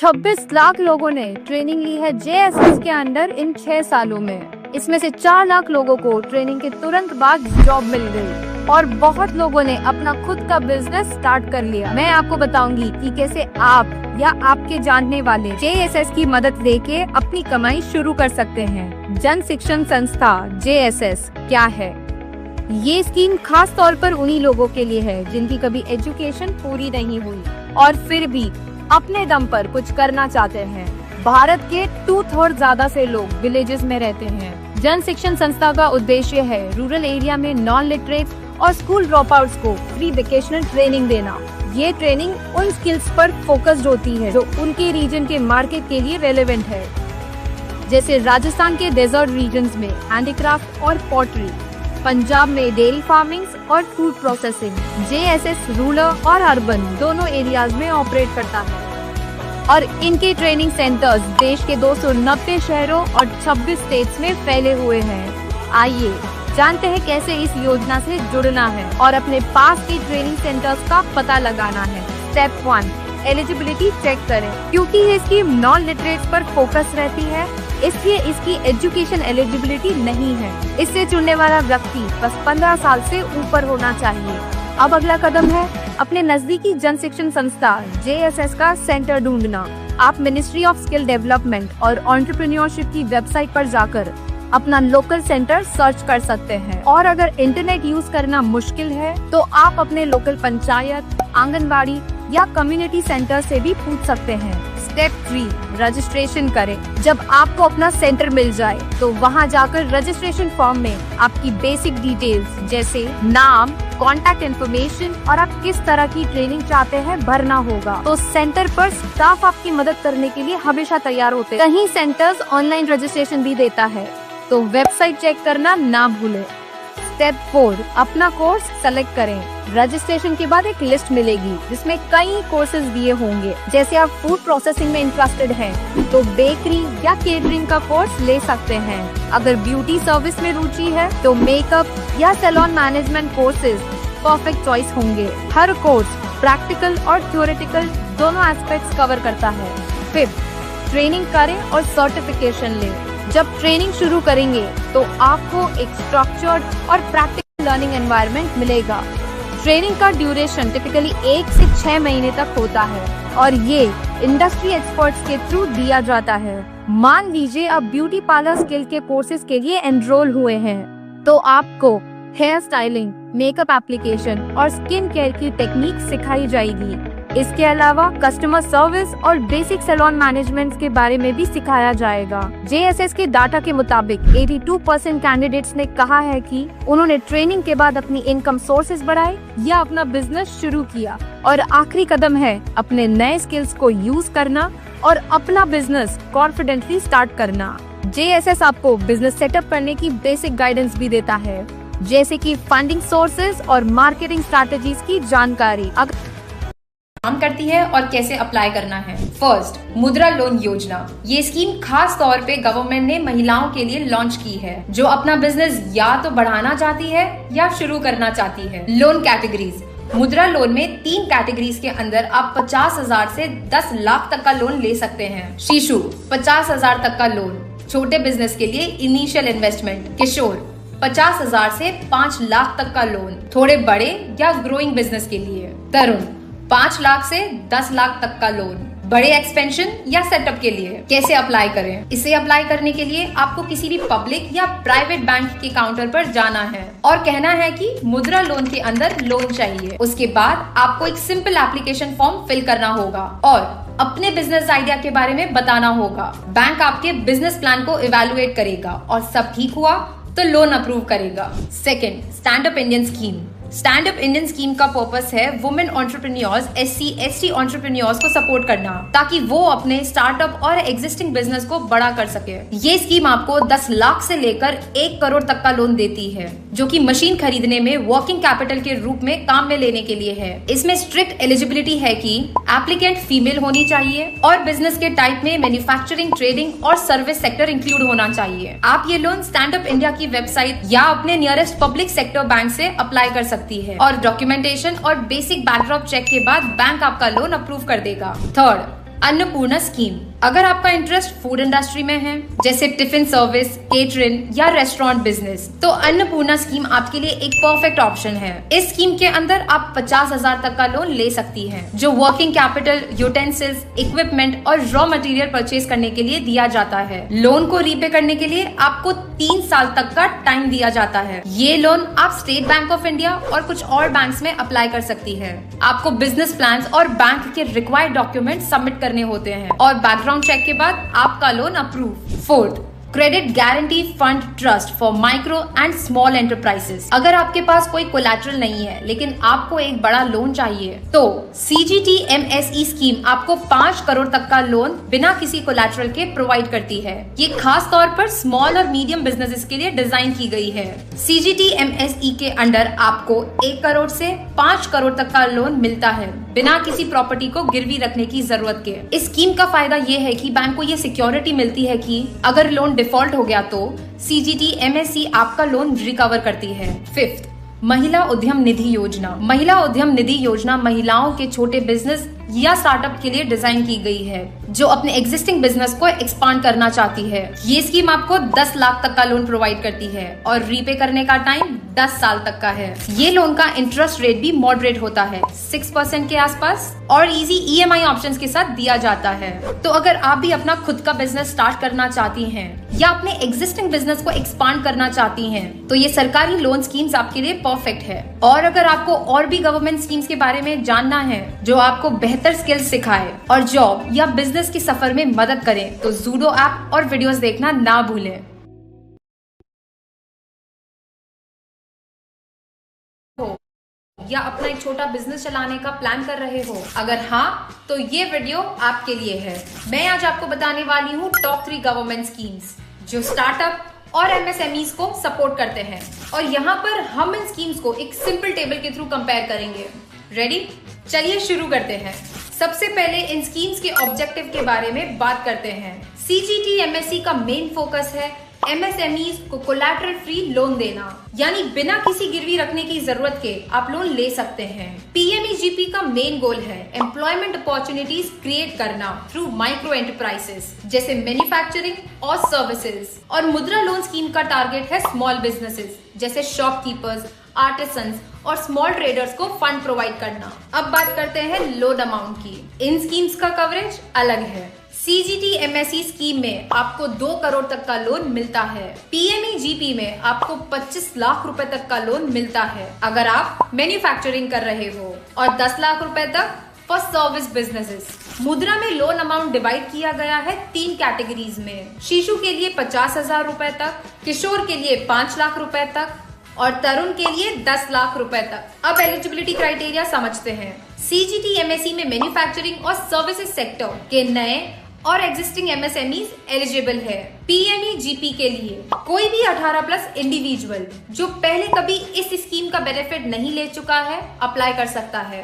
26 लाख लोगों ने ट्रेनिंग ली है जेएसएस के अंडर इन 6 सालों में। इसमें से 4 लाख लोगों को ट्रेनिंग के तुरंत बाद जॉब मिल गई और बहुत लोगों ने अपना खुद का बिजनेस स्टार्ट कर लिया। मैं आपको बताऊंगी कि कैसे आप या आपके जानने वाले जेएसएस की मदद लेके अपनी कमाई शुरू कर सकते हैं। जन शिक्षण संस्था जेएसएस क्या है? ये स्कीम खास तौर पर उन्हीं लोगों के लिए है जिनकी कभी एजुकेशन पूरी नहीं हुई और फिर भी अपने दम पर कुछ करना चाहते हैं। भारत के 2/3 ज्यादा से लोग विलेजेस में रहते हैं। जन शिक्षण संस्था का उद्देश्य है रूरल एरिया में नॉन लिटरेट और स्कूल ड्रॉप आउट्स को फ्री वेकेशनल ट्रेनिंग देना। ये ट्रेनिंग उन स्किल्स पर फोकस्ड होती है जो उनके रीजन के मार्केट के लिए रेलेवेंट है, जैसे राजस्थान के डेजर्ट रीजन्स में हैंडीक्राफ्ट और पॉटरी, पंजाब में डेयरी फार्मिंग और फूड प्रोसेसिंग। जेएसएस रूरल और अर्बन दोनों एरियाज में ऑपरेट करता है और इनके ट्रेनिंग सेंटर्स देश के 290 शहरों और 26 स्टेट्स में फैले हुए हैं। आइए जानते हैं कैसे इस योजना से जुड़ना है और अपने पास के ट्रेनिंग सेंटर्स का पता लगाना है। स्टेप 1, एलिजिबिलिटी चेक करें। क्योंकि ये स्कीम नॉन लिटरेट्स पर फोकस रहती है, इसलिए इसकी एजुकेशन एलिजिबिलिटी नहीं है। इससे जुड़ने वाला व्यक्ति बस 15 साल से ऊपर होना चाहिए। अब अगला कदम है अपने नजदीकी जन शिक्षण संस्था जेएसएस का सेंटर ढूंढना। आप मिनिस्ट्री ऑफ स्किल डेवलपमेंट और एंटरप्रेन्योरशिप की वेबसाइट पर जाकर अपना लोकल सेंटर सर्च कर सकते हैं। और अगर इंटरनेट यूज करना मुश्किल है तो आप अपने लोकल पंचायत, आंगनबाड़ी या कम्युनिटी सेंटर से भी पूछ सकते हैं। स्टेप 3, रजिस्ट्रेशन करें। जब आपको अपना सेंटर मिल जाए तो वहां जाकर रजिस्ट्रेशन फॉर्म में आपकी बेसिक डिटेल्स जैसे नाम, कॉन्टैक्ट इन्फॉर्मेशन और आप किस तरह की ट्रेनिंग चाहते हैं भरना होगा। तो सेंटर पर स्टाफ आपकी मदद करने के लिए हमेशा तैयार होते हैं। कहीं सेंटर्स ऑनलाइन रजिस्ट्रेशन भी देता है, तो वेबसाइट चेक करना ना भूलें। स्टेप 4, अपना कोर्स सेलेक्ट करें। रजिस्ट्रेशन के बाद एक लिस्ट मिलेगी जिसमें कई कोर्सेज दिए होंगे। जैसे आप फूड प्रोसेसिंग में इंटरेस्टेड हैं तो बेकरी या केटरिंग का कोर्स ले सकते हैं। अगर ब्यूटी सर्विस में रुचि है तो मेकअप या salon management courses perfect choice होंगे। हर कोर्स प्रैक्टिकल और थ्योरेटिकल दोनों एस्पेक्ट्स कवर करता है। 5, ट्रेनिंग करें और सर्टिफिकेशन लें। जब ट्रेनिंग शुरू करेंगे तो आपको एक स्ट्रक्चर्ड और प्रैक्टिकल लर्निंग एनवायरनमेंट मिलेगा। ट्रेनिंग का ड्यूरेशन टिपिकली 1 से 6 महीने तक होता है और ये इंडस्ट्री एक्सपर्ट्स के थ्रू दिया जाता है। मान लीजिए आप ब्यूटी पार्लर स्किल के कोर्सेज के लिए एनरोल हुए हैं तो आपको हेयर स्टाइलिंग, मेकअप एप्लीकेशन और स्किन केयर की टेक्निक सिखाई जाएगी। इसके अलावा कस्टमर सर्विस और बेसिक सैलून मैनेजमेंट के बारे में भी सिखाया जाएगा। जेएसएस के डाटा के मुताबिक 82% कैंडिडेट्स ने कहा है कि उन्होंने ट्रेनिंग के बाद अपनी इनकम सोर्सेज बढ़ाए या अपना बिजनेस शुरू किया। और आखिरी कदम है अपने नए स्किल्स को यूज करना और अपना बिजनेस कॉन्फिडेंटली स्टार्ट करना। जेएसएस आपको बिजनेस सेटअप करने की बेसिक गाइडेंस भी देता है, जैसे कि फंडिंग सोर्सेज और मार्केटिंग स्ट्रैटेजीज की जानकारी काम करती है और कैसे अप्लाई करना है। फर्स्ट, मुद्रा लोन योजना। ये स्कीम खास तौर पे गवर्नमेंट ने महिलाओं के लिए लॉन्च की है जो अपना बिजनेस या तो बढ़ाना चाहती है या शुरू करना चाहती है। Loan categories. मुद्रा लोन में 3 कैटेगरीज के अंदर आप 50,000 से 10 लाख तक का लोन ले सकते हैं। शिशु 50,000 तक का लोन, छोटे बिजनेस के लिए इनिशियल इन्वेस्टमेंट। किशोर 50,000 से 5 लाख तक का लोन, थोड़े बड़े या ग्रोइंग बिजनेस के लिए। तरुण 5 लाख से 10 लाख तक का लोन, बड़े एक्सपेंशन या सेटअप के लिए। कैसे अप्लाई करें? इसे अप्लाई करने के लिए आपको किसी भी पब्लिक या प्राइवेट बैंक के काउंटर पर जाना है और कहना है कि मुद्रा लोन के अंदर लोन चाहिए। उसके बाद आपको एक सिंपल एप्लीकेशन फॉर्म फिल करना होगा और अपने बिजनेस आइडिया के बारे में बताना होगा। बैंक आपके बिजनेस प्लान को इवैल्यूएट करेगा और सब ठीक हुआ तो लोन अप्रूव करेगा। Second, stand up Indian scheme. Stand up Indian scheme का पर्पस है वुमेन एंटरप्रेन्योर्स, SC/ST एंटरप्रेन्योर्स को सपोर्ट करना ताकि वो अपने स्टार्टअप और एग्जिस्टिंग बिजनेस को बड़ा कर सके। ये स्कीम आपको 10 लाख से लेकर 1 करोड़ तक का लोन देती है जो कि मशीन खरीदने में वर्किंग कैपिटल के रूप में काम में लेने के लिए है। इसमें स्ट्रिक्ट एलिजिबिलिटी है कि एप्लीकेंट फीमेल होनी चाहिए और बिजनेस के टाइप में मैन्युफैक्चरिंग, ट्रेडिंग और सर्विस सेक्टर इंक्लूड होना चाहिए। आप ये लोन स्टैंड अप इंडिया की वेबसाइट या अपने नियरेस्ट पब्लिक सेक्टर बैंक से अप्लाई कर सकते है और डॉक्यूमेंटेशन और बेसिक बैकड्रॉप चेक के बाद बैंक आपका लोन अप्रूव कर देगा। Third, Annapurna scheme. अगर आपका इंटरेस्ट फूड इंडस्ट्री में है, जैसे टिफिन सर्विस, केटरिंग या रेस्टोरेंट बिजनेस, तो अन्नपूर्णा स्कीम आपके लिए एक परफेक्ट ऑप्शन है। इस स्कीम के अंदर आप 50,000 तक का लोन ले सकती हैं, जो वर्किंग कैपिटल, यूटेंसिल्स, इक्विपमेंट और रॉ मटेरियल परचेज करने के लिए दिया जाता है। लोन को रीपे करने के लिए आपको 3 साल तक का टाइम दिया जाता है। ये लोन आप स्टेट बैंक ऑफ इंडिया और कुछ और बैंक्स में अप्लाई कर सकती है। आपको बिजनेस प्लान और बैंक के रिक्वायर्ड डॉक्यूमेंट सबमिट करने होते हैं और बैकग्राउंड चेक के बाद आपका loan approve. 4th, credit guarantee fund trust for micro and small enterprises. अगर आपके पास कोई कोलैटरल नहीं है लेकिन आपको एक बड़ा लोन चाहिए, तो CGTMSE स्कीम आपको 5 करोड़ तक का लोन बिना किसी कोलैटरल के प्रोवाइड करती है। ये खास तौर पर स्मॉल और मीडियम बिजनेसेस के लिए डिजाइन की गई है। CGTMSE के अंडर आपको 1 करोड़ से 5 करोड़ तक का लोन मिलता है बिना किसी प्रॉपर्टी को गिरवी रखने की जरूरत के। इस स्कीम का फायदा ये है कि बैंक को ये सिक्योरिटी मिलती है कि अगर लोन डिफॉल्ट हो गया तो CGTMSE आपका लोन रिकवर करती है। 5th, महिला उद्यम निधि योजना। महिला उद्यम निधि योजना महिलाओं के छोटे बिजनेस या स्टार्टअप के लिए डिजाइन की गई है जो अपने एग्जिस्टिंग बिजनेस को एक्सपांड करना चाहती है। ये स्कीम आपको 10 लाख तक का लोन प्रोवाइड करती है और रीपे करने का टाइम 10 साल तक का है। ये लोन का इंटरेस्ट रेट भी मॉडरेट होता है, 6% के आसपास, और इजी EMI ऑप्शंस के साथ दिया जाता है। तो अगर आप भी अपना खुद का बिजनेस स्टार्ट करना चाहती हैं या अपने एग्जिस्टिंग बिजनेस को एक्सपांड करना चाहती हैं, तो ये सरकारी लोन स्कीम्स आपके लिए परफेक्ट है। और अगर आपको और भी गवर्नमेंट स्कीम्स के बारे में जानना है जो आपको बेहतर स्किल्स सिखाए और जॉब या बिजनेस के सफर में मदद करें, तो जूडो ऐप और वीडियोस देखना ना भूलें। या अपना एक छोटा बिजनेस चलाने का प्लान कर रहे हो? अगर हाँ, तो ये वीडियो आपके लिए है। मैं आज आपको बताने वाली हूँ टॉप 3 गवर्नमेंट स्कीम्स जो स्टार्टअप और MSMEs को सपोर्ट करते हैं, और यहाँ पर हम इन स्कीम्स को एक सिंपल टेबल के थ्रू कंपेयर करेंगे। रेडी? चलिए शुरू करते हैं। सबसे पहले इन स्कीम्स के ऑब्जेक्टिव के बारे में बात करते हैं। CGTMSE का मेन फोकस है MSMEs को कोलैटरल फ्री लोन देना, यानी बिना किसी गिरवी रखने की जरूरत के आप लोन ले सकते हैं। PMEGP का मेन गोल है एम्प्लॉयमेंट अपॉर्चुनिटीज क्रिएट करना थ्रू माइक्रो एंटरप्राइजेस जैसे मैन्युफैक्चरिंग और सर्विसेज। और मुद्रा लोन स्कीम का टारगेट है स्मॉल बिजनेसेस जैसे शॉपकीपर्स, आर्टिसंस और स्मॉल ट्रेडर्स को फंड प्रोवाइड करना। अब बात करते हैं लोन अमाउंट की। इन स्कीम्स का कवरेज अलग है। CGTMSE स्कीम में आपको 2 करोड़ तक का लोन मिलता है। PMEGP में आपको 25 लाख रुपए तक का लोन मिलता है अगर आप मैन्युफैक्चरिंग कर रहे हो, और 10 लाख रुपए तक फॉर सर्विस बिजनेसेस। मुद्रा में लोन अमाउंट डिवाइड किया गया है 3 कैटेगरीज में। शिशु के लिए 50,000 रुपए तक, किशोर के लिए 5 लाख रुपए तक और तरुण के लिए 10 लाख रुपए तक। अब एलिजिबिलिटी क्राइटेरिया समझते हैं। CGTMSE में मैन्युफैक्चरिंग और सर्विसेज सेक्टर के नए और एग्जिस्टिंग MSMEs एलिजिबल है। PMEGP के लिए कोई भी 18+ इंडिविजुअल जो पहले कभी इस स्कीम का बेनिफिट नहीं ले चुका है अप्लाई कर सकता है।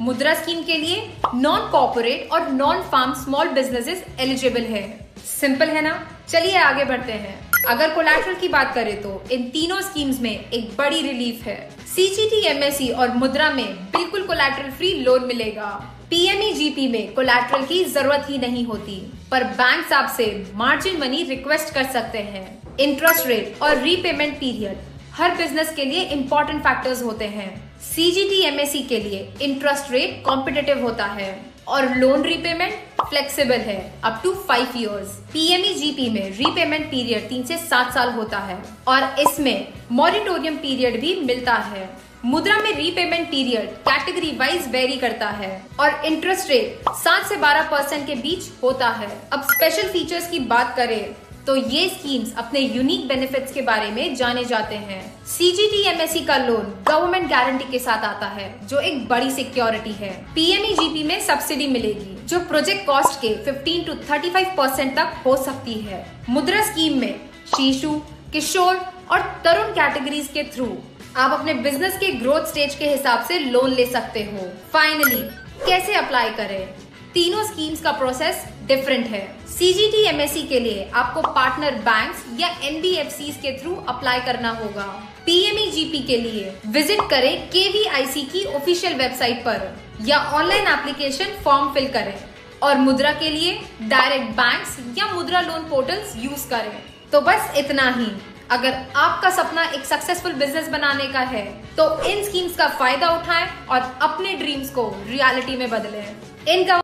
मुद्रा स्कीम के लिए नॉन कॉर्पोरेट और non farm small businesses eligible है। सिंपल है ना? चलिए आगे बढ़ते हैं। अगर कोलैटरल की बात करें तो इन तीनों स्कीम्स में एक बड़ी रिलीफ है। CGTMSE और मुद्रा में बिल्कुल कोलैटरल फ्री लोन मिलेगा। PMEGP में कोलैटरल की जरूरत ही नहीं होती, पर बैंक आपसे मार्जिन मनी रिक्वेस्ट कर सकते हैं। इंटरेस्ट रेट और रीपेमेंट पीरियड हर बिजनेस के लिए इंपॉर्टेंट फैक्टर्स होते हैं। CGTMSE के लिए इंटरेस्ट रेट कॉम्पिटिटिव होता है और लोन रीपेमेंट फ्लेक्सिबल है अप टू 5 इयर्स। PMEGP में रीपेमेंट पीरियड 3 से 7 साल होता है और इसमें मॉरिटोरियम पीरियड भी मिलता है। मुद्रा में repayment period category wise very करता है और इंटरेस्ट रेट 7 से 12% के बीच होता है। अब स्पेशल फीचर्स की बात करें तो ये स्कीम्स अपने यूनिक बेनिफिट्स के बारे में जाने जाते हैं। CGTMSE का लोन गवर्नमेंट गारंटी के साथ आता है जो एक बड़ी सिक्योरिटी है। PMEGP में सब्सिडी मिलेगी जो प्रोजेक्ट कॉस्ट के 15 to 35% तक हो सकती है। मुद्रा स्कीम में शिशु, किशोर और तरुण कैटेगरीज के थ्रू आप अपने बिजनेस के ग्रोथ स्टेज के हिसाब से लोन ले सकते हो। फाइनली कैसे अप्लाई करें? तीनों स्कीम्स का प्रोसेस डिफरेंट है। CGTMSE के लिए आपको पार्टनर बैंक्स या NBFCs के थ्रू अप्लाई करना होगा। PMEGP के लिए विजिट करें KVIC की ऑफिशियल वेबसाइट पर या ऑनलाइन एप्लीकेशन फॉर्म फिल करें। और मुद्रा के लिए डायरेक्ट बैंक्स या मुद्रा लोन पोर्टल्स यूज करें। तो बस इतना ही। अगर आपका सपना एक सक्सेसफुल बिजनेस बनाने का है तो इन स्कीम्स का फायदा उठाएं और अपने ड्रीम्स को रियलिटी में बदलें। इनका